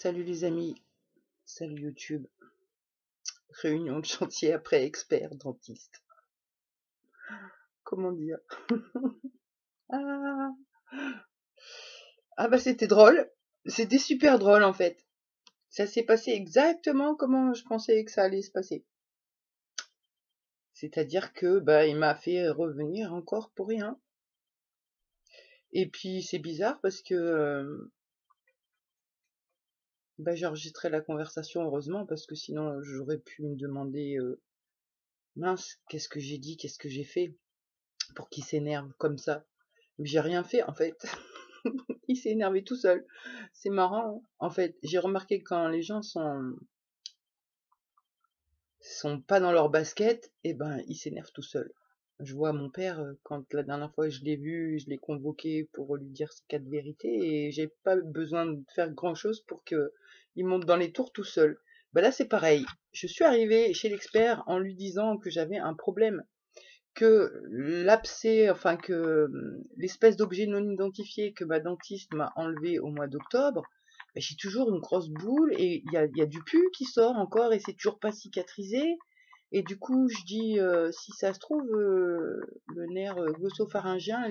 Salut les amis, salut YouTube. Réunion de chantier après expert dentiste. Comment dire? Ah, bah c'était drôle. C'était super drôle en fait. Ça s'est passé exactement comment je pensais que ça allait se passer. C'est-à-dire que il m'a fait revenir encore pour rien. Et puis c'est bizarre parce que j'ai enregistré la conversation heureusement parce que sinon j'aurais pu me demander mince, qu'est-ce que j'ai dit, qu'est-ce que j'ai fait pour qu'il s'énerve comme ça. Mais j'ai rien fait en fait. Il s'est énervé tout seul. C'est marrant, hein. En fait, j'ai remarqué que quand les gens sont pas dans leur basket, ils s'énervent tout seuls. Je vois mon père, quand la dernière fois je l'ai vu, je l'ai convoqué pour lui dire ses 4 vérités et j'ai pas besoin de faire grand chose pour que il monte dans les tours tout seul. Là c'est pareil. Je suis arrivée chez l'expert en lui disant que j'avais un problème, que l'abcès, enfin que l'espèce d'objet non identifié que ma dentiste m'a enlevé au mois d'octobre, j'ai toujours une grosse boule et il y a du pus qui sort encore et c'est toujours pas cicatrisé. Et du coup, je dis, si ça se trouve, le nerf glossopharyngien,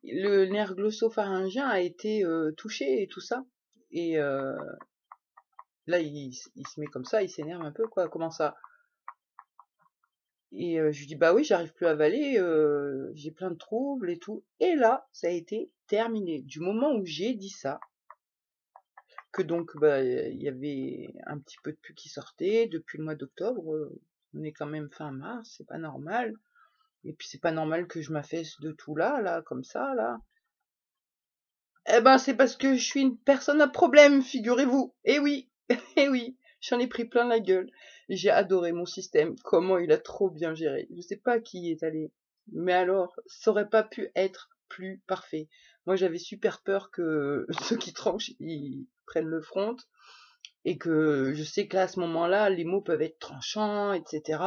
le nerf glossopharyngien a été touché et tout ça. Et là, il se met comme ça, il s'énerve un peu, quoi. Comment ça? Et je lui dis: «Bah oui, j'arrive plus à avaler, j'ai plein de troubles et tout». Et là, ça a été terminé. Du moment où j'ai dit ça, que donc il y avait un petit peu de pus qui sortait depuis le mois d'octobre, on est quand même fin mars, c'est pas normal. Et puis c'est pas normal que je m'affaisse de tout là, comme ça, là. C'est parce que je suis une personne à problème, figurez-vous. Eh oui, eh oui, j'en ai pris plein la gueule. J'ai adoré mon système, comment il a trop bien géré. Je sais pas qui y est allé, mais alors, ça aurait pas pu être plus parfait. Moi, j'avais super peur que ceux qui tranchent, ils prennent le front, et que je sais que là, à ce moment-là, les mots peuvent être tranchants, etc.,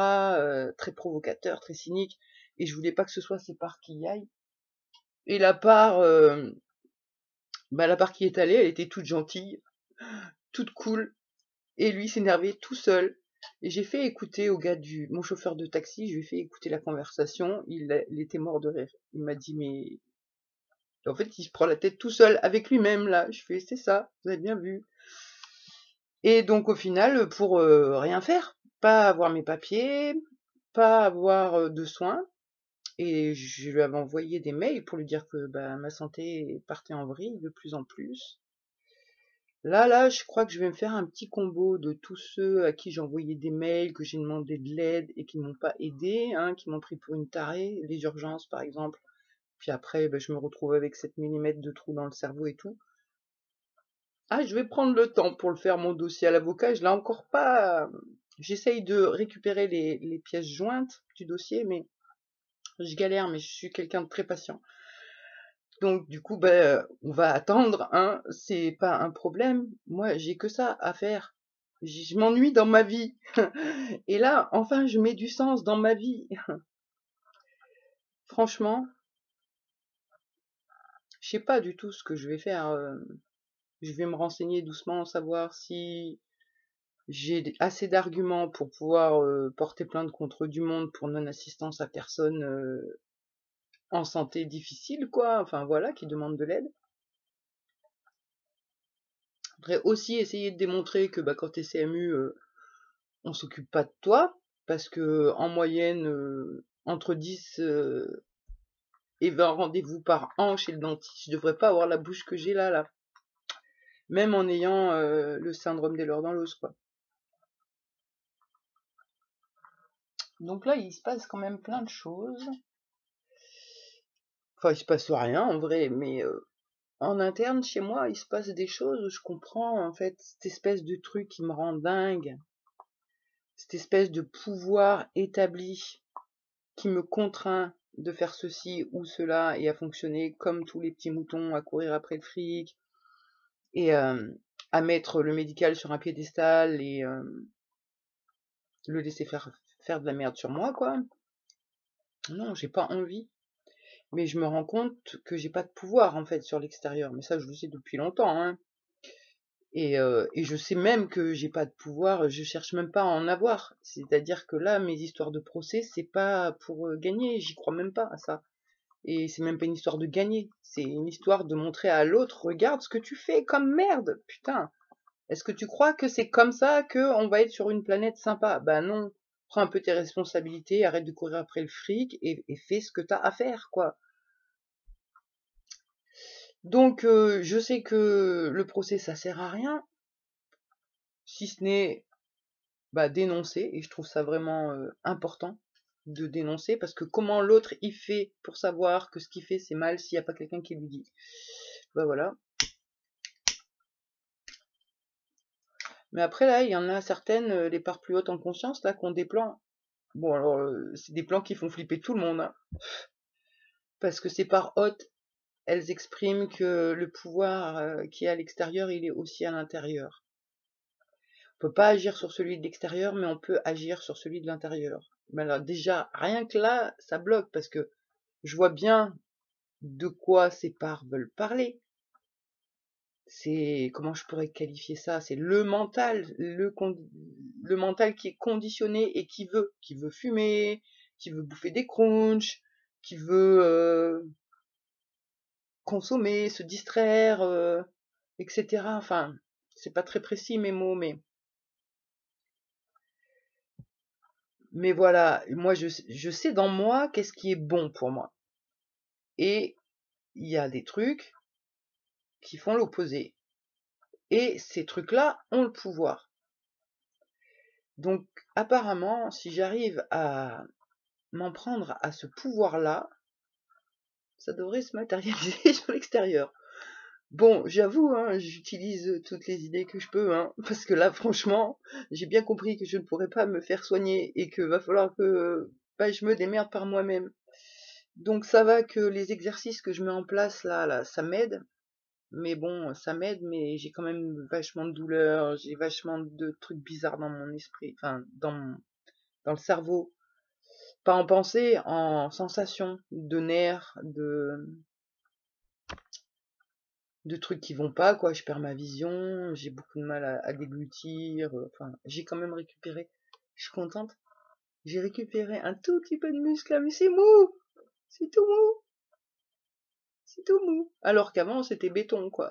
très provocateurs, très cyniques, et je voulais pas que ce soit ces parts qui y aillent. Et la part qui est allée, elle était toute gentille, toute cool, et lui s'énervait tout seul. Et j'ai fait écouter au gars mon chauffeur de taxi, je lui ai fait écouter la conversation, il était mort de rire. Il m'a dit, mais en fait, il se prend la tête tout seul avec lui-même, là. Je fais, c'est ça, vous avez bien vu. Et donc, au final, pour rien faire, pas avoir mes papiers, pas avoir de soins, et je lui avais envoyé des mails pour lui dire que ma santé partait en vrille de plus en plus. Là, je crois que je vais me faire un petit combo de tous ceux à qui j'ai envoyé des mails, que j'ai demandé de l'aide et qui m'ont pas aidé, hein, qui m'ont pris pour une tarée, les urgences par exemple. Puis après, je me retrouve avec 7 millimètres de trou dans le cerveau et tout. Ah, je vais prendre le temps pour le faire, mon dossier à l'avocat. Je l'ai encore pas. J'essaye de récupérer les pièces jointes du dossier, mais je galère, mais je suis quelqu'un de très patient. Donc du coup, on va attendre, hein, c'est pas un problème. Moi, j'ai que ça à faire. Je m'ennuie dans ma vie. Et là, enfin, je mets du sens dans ma vie. Franchement, je sais pas du tout ce que je vais faire. Je vais me renseigner doucement, savoir si j'ai assez d'arguments pour pouvoir porter plainte contre du monde pour non-assistance à personne en santé difficile, quoi. Enfin voilà, qui demande de l'aide. Je voudrais aussi essayer de démontrer que quand t'es CMU, on s'occupe pas de toi, parce que en moyenne, entre 10 et 20 rendez-vous par an chez le dentiste, je devrais pas avoir la bouche que j'ai là. Même en ayant le syndrome des leurs dans l'os, quoi. Donc là, il se passe quand même plein de choses. Enfin, il se passe rien en vrai, mais en interne, chez moi, il se passe des choses où je comprends, en fait, cette espèce de truc qui me rend dingue. Cette espèce de pouvoir établi qui me contraint de faire ceci ou cela et à fonctionner comme tous les petits moutons, à courir après le fric et à mettre le médical sur un piédestal et le laisser faire de la merde sur moi, quoi. Non, j'ai pas envie. Mais je me rends compte que j'ai pas de pouvoir, en fait, sur l'extérieur. Mais ça, je le sais depuis longtemps, hein. Et je sais même que j'ai pas de pouvoir, je cherche même pas à en avoir. C'est-à-dire que là, mes histoires de procès, c'est pas pour gagner, j'y crois même pas à ça. Et c'est même pas une histoire de gagner, c'est une histoire de montrer à l'autre, regarde ce que tu fais comme merde, putain. Est-ce que tu crois que c'est comme ça que on va être sur une planète sympa? Ben non. Prends un peu tes responsabilités, arrête de courir après le fric et fais ce que t'as à faire, quoi. Donc, je sais que le procès, ça sert à rien, si ce n'est bah, dénoncer, et je trouve ça vraiment important de dénoncer, parce que comment l'autre il fait pour savoir que ce qu'il fait c'est mal s'il n'y a pas quelqu'un qui lui dit. Bah voilà. Mais après là, il y en a certaines, les parts plus hautes en conscience, là, qui ont des plans. Bon alors, c'est des plans qui font flipper tout le monde, hein, parce que ces parts hautes, elles expriment que le pouvoir qui est à l'extérieur, il est aussi à l'intérieur. On peut pas agir sur celui de l'extérieur, mais on peut agir sur celui de l'intérieur. Mais alors déjà, rien que là, ça bloque, parce que je vois bien de quoi ces parts veulent parler. C'est, comment je pourrais qualifier ça? C'est le mental, le mental qui est conditionné et qui veut fumer, qui veut bouffer des crunchs, qui veut consommer, se distraire, etc. Enfin, c'est pas très précis mes mots, mais voilà, moi je sais dans moi qu'est-ce qui est bon pour moi. Et il y a des trucs qui font l'opposé. Et ces trucs-là ont le pouvoir. Donc, apparemment, si j'arrive à m'en prendre à ce pouvoir-là, ça devrait se matérialiser sur l'extérieur. Bon, j'avoue, hein, j'utilise toutes les idées que je peux, hein, parce que là, franchement, j'ai bien compris que je ne pourrais pas me faire soigner et que va falloir que bah, je me démerde par moi-même. Donc ça va que les exercices que je mets en place là, ça m'aide. Mais bon, ça m'aide, mais j'ai quand même vachement de douleurs, j'ai vachement de trucs bizarres dans mon esprit, enfin dans le cerveau. Pas en pensée, en sensation, de nerfs, de trucs qui vont pas, quoi. Je perds ma vision, j'ai beaucoup de mal à déglutir. Enfin, j'ai quand même récupéré. Je suis contente. J'ai récupéré un tout petit peu de muscle là, mais c'est mou! C'est tout mou! C'est tout mou! Alors qu'avant, c'était béton, quoi.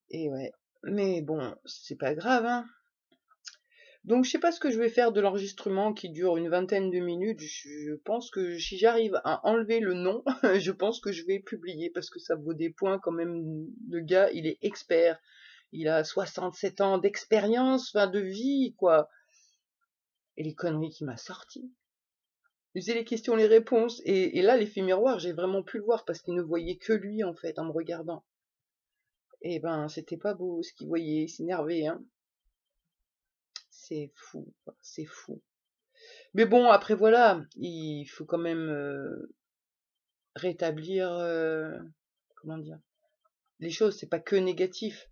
Et ouais. Mais bon, c'est pas grave, hein. Donc je sais pas ce que je vais faire de l'enregistrement qui dure une vingtaine de minutes. Je pense que si j'arrive à enlever le nom, je pense que je vais publier parce que ça vaut des points quand même. Le gars, il est expert. Il a 67 ans d'expérience, enfin de vie, quoi. Et les conneries qu'il m'a sorties. Il faisait les questions, les réponses. Et là, l'effet miroir, j'ai vraiment pu le voir parce qu'il ne voyait que lui, en fait, en me regardant. Et ben, c'était pas beau ce qu'il voyait. Il s'énervait, hein. C'est fou, quoi. C'est fou. Mais bon, après voilà, il faut quand même rétablir, comment dire, les choses. C'est pas que négatif.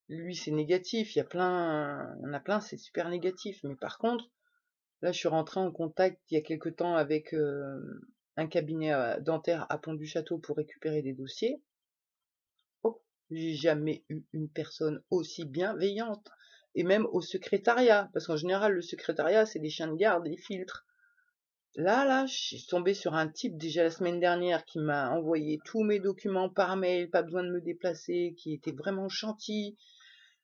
Lui, c'est négatif. Il y en a plein, c'est super négatif. Mais par contre, là, je suis rentrée en contact il y a quelque temps avec un cabinet dentaire à Pont-du-Château pour récupérer des dossiers. Oh, j'ai jamais eu une personne aussi bienveillante. Et même au secrétariat, parce qu'en général, le secrétariat, c'est des chiens de garde, des filtres. Là, je suis tombée sur un type déjà la semaine dernière qui m'a envoyé tous mes documents par mail, pas besoin de me déplacer, qui était vraiment gentil.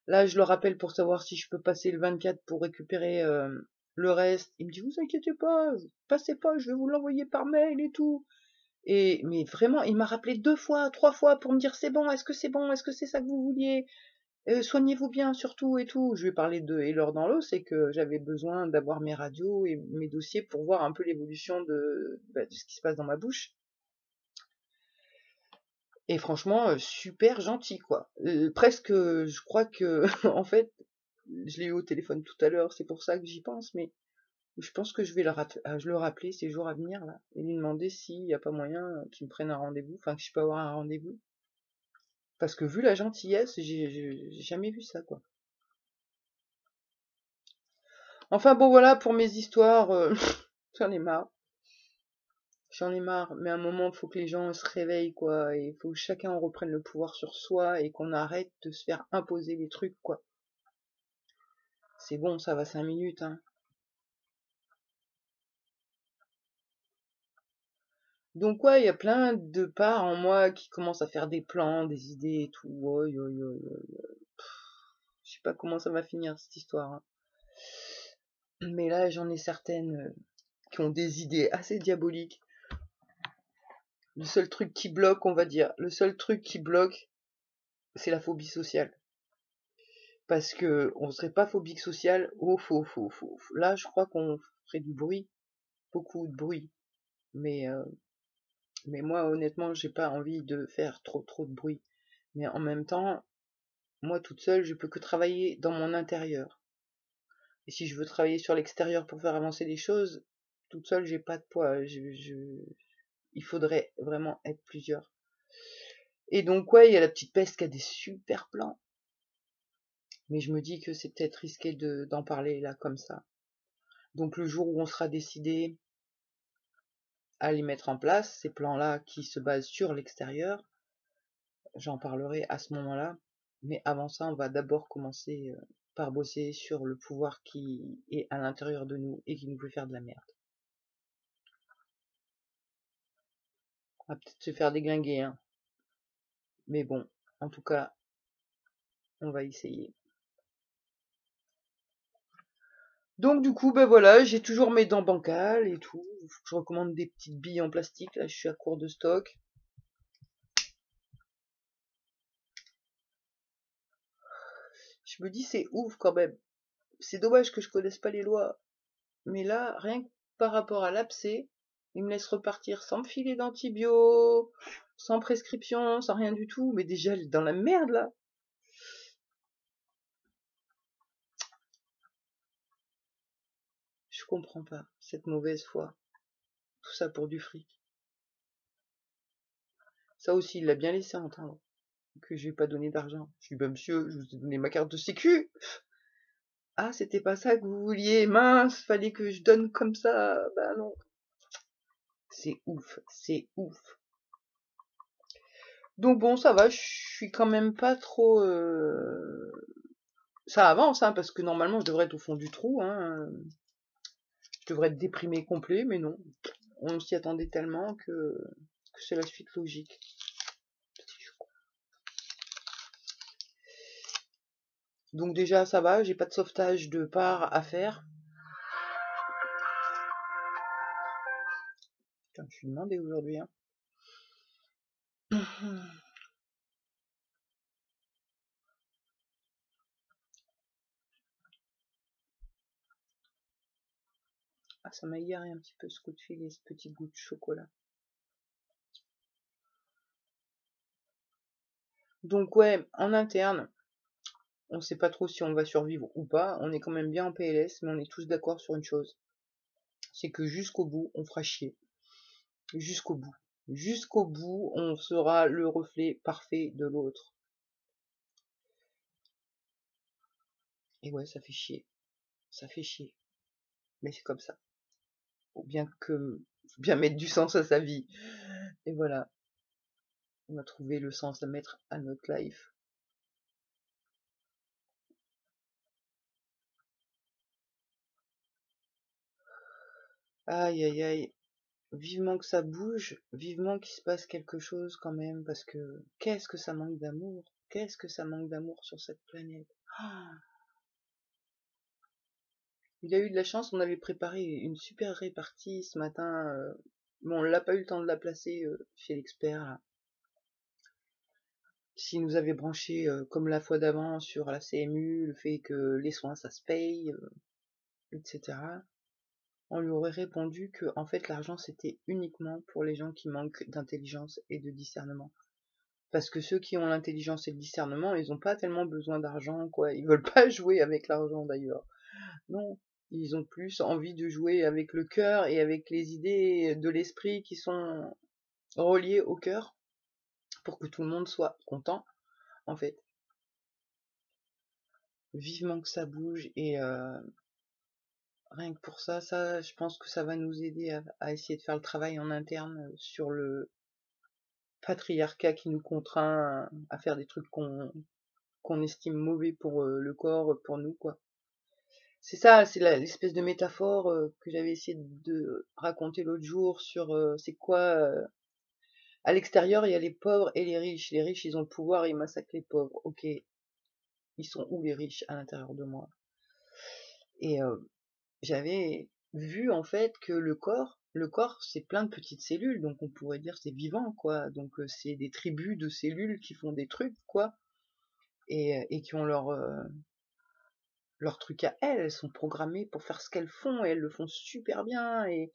Là, je le rappelle pour savoir si je peux passer le 24 pour récupérer le reste. Il me dit, vous inquiétez pas, passez pas, je vais vous l'envoyer par mail et tout. Et mais vraiment, il m'a rappelé 2 fois, 3 fois pour me dire c'est bon, est-ce que c'est bon, est-ce que c'est ça que vous vouliez? Soignez-vous bien surtout et tout. Je lui ai parlé de et l'or dans l'eau, c'est que j'avais besoin d'avoir mes radios et mes dossiers pour voir un peu l'évolution de ce qui se passe dans ma bouche. Et franchement, super gentil, quoi. Presque, je crois que, en fait, je l'ai eu au téléphone tout à l'heure, c'est pour ça que j'y pense, mais je pense que je vais le rappeler ces jours à venir, là, et lui demander s'il n'y a pas moyen qu'il me prenne un rendez-vous, enfin que je peux avoir un rendez-vous. Parce que vu la gentillesse, j'ai jamais vu ça, quoi. Enfin bon, voilà pour mes histoires, j'en ai marre. J'en ai marre, mais à un moment, il faut que les gens se réveillent, quoi, et il faut que chacun reprenne le pouvoir sur soi et qu'on arrête de se faire imposer des trucs, quoi. C'est bon, ça va 5 minutes, hein. Donc ouais, il y a plein de parts en moi qui commencent à faire des plans, des idées et tout. Oi, oi, oi, oi. Je sais pas comment ça va finir cette histoire, hein. Mais là, j'en ai certaines qui ont des idées assez diaboliques. Le seul truc qui bloque, on va dire, le seul truc qui bloque, c'est la phobie sociale. Parce que on serait pas phobique social, oh, faux. Là, je crois qu'on ferait du bruit, beaucoup de bruit. Mais, euh, mais moi, honnêtement, j'ai pas envie de faire trop de bruit. Mais en même temps, moi, toute seule, je peux que travailler dans mon intérieur. Et si je veux travailler sur l'extérieur pour faire avancer les choses, toute seule, j'ai pas de poids. Il faudrait vraiment être plusieurs. Et donc, ouais, il y a la petite peste qui a des super plans. Mais je me dis que c'est peut-être risqué d'en parler là, comme ça. Donc, le jour où on sera décidé à les mettre en place, ces plans-là qui se basent sur l'extérieur, j'en parlerai à ce moment-là. Mais avant ça, on va d'abord commencer par bosser sur le pouvoir qui est à l'intérieur de nous et qui nous fait faire de la merde. On va peut-être se faire déglinguer, hein. Mais bon, en tout cas, on va essayer. Donc du coup, ben voilà, j'ai toujours mes dents bancales et tout. Faut que je recommande des petites billes en plastique. Là, je suis à court de stock. Je me dis, c'est ouf quand même. C'est dommage que je connaisse pas les lois. Mais là, rien que par rapport à l'abcès, il me laisse repartir sans filet d'antibio, sans prescription, sans rien du tout. Mais déjà, dans la merde là. Je comprends pas cette mauvaise foi. Tout ça pour du fric. Ça aussi, il l'a bien laissé entendre. Que j'ai pas donné d'argent. Je dis, bah monsieur, je vous ai donné ma carte de sécu. Ah, c'était pas ça que vous vouliez, mince, fallait que je donne comme ça. Bah non. C'est ouf, c'est ouf. Donc bon, ça va, je suis quand même pas trop... Ça avance, hein, parce que normalement je devrais être au fond du trou, hein. Je devrais être déprimé complet, mais non. On s'y attendait tellement que c'est la suite logique. Donc déjà ça va, j'ai pas de sauvetage de part à faire. Putain, je suis demandé aujourd'hui, hein. Ah, ça m'a égaré un petit peu ce coup de fil et ce petit goût de chocolat. Donc ouais, en interne, on sait pas trop si on va survivre ou pas. On est quand même bien en PLS, mais on est tous d'accord sur une chose. C'est que jusqu'au bout, on fera chier. Jusqu'au bout. Jusqu'au bout, on sera le reflet parfait de l'autre. Et ouais, ça fait chier. Ça fait chier. Mais c'est comme ça. Faut bien mettre du sens à sa vie. Et voilà. On a trouvé le sens à mettre à notre life. Aïe aïe aïe. Vivement que ça bouge, vivement qu'il se passe quelque chose quand même, parce que qu'est-ce que ça manque d'amour, qu'est-ce que ça manque d'amour sur cette planète. Ah, il a eu de la chance, on avait préparé une super répartie ce matin, mais on l'a pas eu le temps de la placer chez l'expert là. S'il nous avait branché comme la fois d'avant sur la CMU, le fait que les soins ça se paye, etc. On lui aurait répondu que en fait l'argent c'était uniquement pour les gens qui manquent d'intelligence et de discernement. Parce que ceux qui ont l'intelligence et le discernement, ils ont pas tellement besoin d'argent, quoi. Ils veulent pas jouer avec l'argent, d'ailleurs. Non. Ils ont plus envie de jouer avec le cœur et avec les idées de l'esprit qui sont reliées au cœur pour que tout le monde soit content, en fait. Vivement que ça bouge Rien que pour ça, je pense que ça va nous aider à essayer de faire le travail en interne sur le patriarcat qui nous contraint à faire des trucs qu'on estime mauvais pour le corps, pour nous, quoi. C'est ça, c'est l'espèce de métaphore que j'avais essayé de raconter l'autre jour sur c'est quoi à l'extérieur il y a les pauvres et les riches. Les riches ils ont le pouvoir, ils massacrent les pauvres. Ok, ils sont où les riches à l'intérieur de moi? Et j'avais vu en fait que le corps c'est plein de petites cellules, donc on pourrait dire c'est vivant quoi. Donc c'est des tribus de cellules qui font des trucs quoi, et qui ont leur truc à elles. Elles sont programmées pour faire ce qu'elles font et elles le font super bien. Et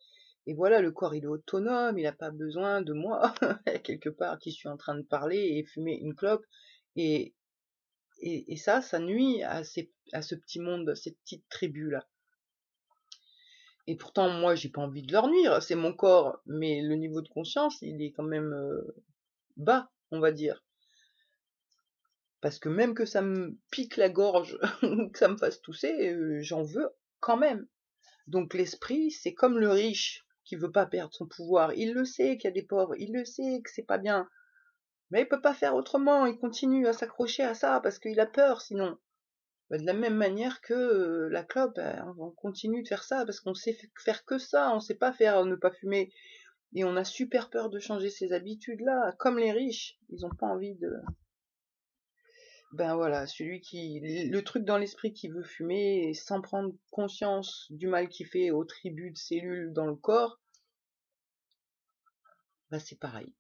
voilà, le corps il est autonome, il n'a pas besoin de moi quelque part qui suis en train de parler et fumer une clope. Et, et ça nuit à ce petit monde, à cette petite tribu là. Et pourtant, moi, j'ai pas envie de leur nuire, c'est mon corps, mais le niveau de conscience, il est quand même bas, on va dire. Parce que même que ça me pique la gorge, que ça me fasse tousser, j'en veux quand même. Donc l'esprit, c'est comme le riche qui veut pas perdre son pouvoir. Il le sait qu'il y a des pauvres, il le sait que c'est pas bien, mais il peut pas faire autrement. Il continue à s'accrocher à ça parce qu'il a peur sinon. Bah, de la même manière que la clope, on continue de faire ça parce qu'on sait faire que ça, on sait pas faire ne pas fumer. Et on a super peur de changer ces habitudes-là, comme les riches, ils ont pas envie de... Ben voilà, le truc dans l'esprit qui veut fumer sans prendre conscience du mal qu'il fait aux tribus de cellules dans le corps, ben c'est pareil.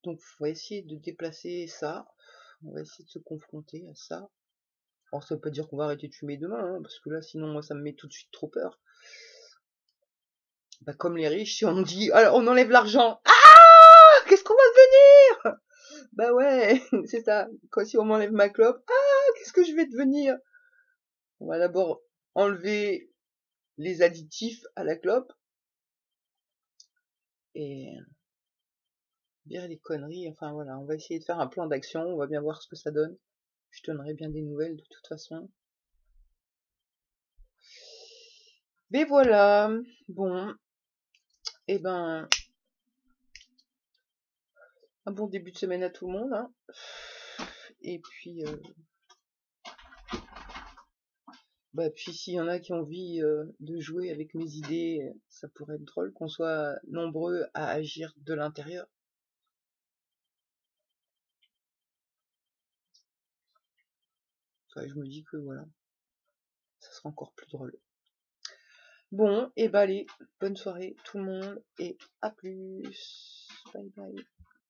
Donc on va essayer de déplacer ça, on va essayer de se confronter à ça. Alors ça veut pas dire qu'on va arrêter de fumer demain, hein, parce que là sinon moi ça me met tout de suite trop peur. Bah comme les riches, si on nous dit alors on enlève l'argent, ah qu'est-ce qu'on va devenir? Bah ouais, c'est ça. Quand si on m'enlève ma clope, ah qu'est-ce que je vais devenir? On va d'abord enlever les additifs à la clope et dire les conneries. Enfin voilà, on va essayer de faire un plan d'action, on va bien voir ce que ça donne. Je donnerai bien des nouvelles de toute façon. Mais voilà, bon, et ben, un bon début de semaine à tout le monde, hein. Et puis, puis s'il y en a qui ont envie de jouer avec mes idées, ça pourrait être drôle qu'on soit nombreux à agir de l'intérieur. Enfin, je me dis que voilà, ça sera encore plus drôle. Bon, et bah allez, bonne soirée tout le monde et à plus. Bye bye.